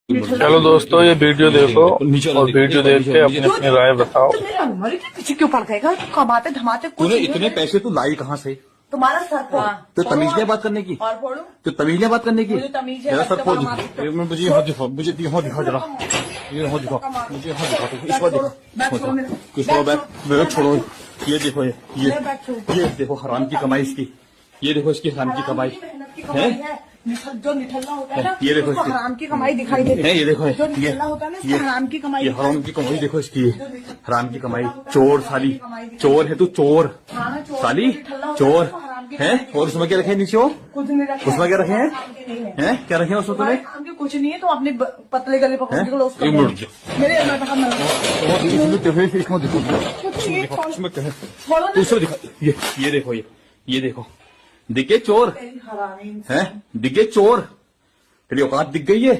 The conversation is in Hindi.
चलो दोस्तों, ये वीडियो देखो और वीडियो देख के अपनी अपनी राय बताओ। तो मेरा हमारे के पीछे क्यों पड़ गएगा? तो कमाते धमाते कुछ तूने नहीं इतने है। पैसे तू लाई कहाँ से? तुम्हारा सर फोड़। तो तमीज है बात करने की? और फोड़ू तो तमीज है बात करने की? मुझे तमीज है, जरा सर फोड़ बच्चा दिखा। मुझे यहाँ दिखा, मुझे यहाँ दिखा जरा, ये यहाँ दिखा, मुझे यहाँ दिखा। इस बार दिखा, कुछ छोड़ो बैग छोड़ो। ये देखो, ये देखो हराम की कमाई इसकी। ये देखो इसकी हराम की कमाई है। जो निठल्ला होता है ना, ये देखो उसको हराम की कमाई दिखाई देती है। ये देखो, जो निठल्ला होता है ना, उसको हराम की कमाई ये हराम की कमाई देखो इसकी। हराम की कमाई, चोर साली, चोर है तू, चोर साली, चोर है। और उसमें क्या रखे हैं नीचे? कुछ नहीं रखा। उसमें क्या रखे हैं? हैं क्या रखे हैं उसमें तुम्हें? आगे कुछ नहीं है, तो अपने पतले गले पकड़ के लो उसका। एक मिनट, मेरे अंदर पकड़ मत। दूसरा दिखा। ये देखो, ये देखो, दिखे चोर हरामी है, दिखे चोर। तेरी औकात दिख गई है।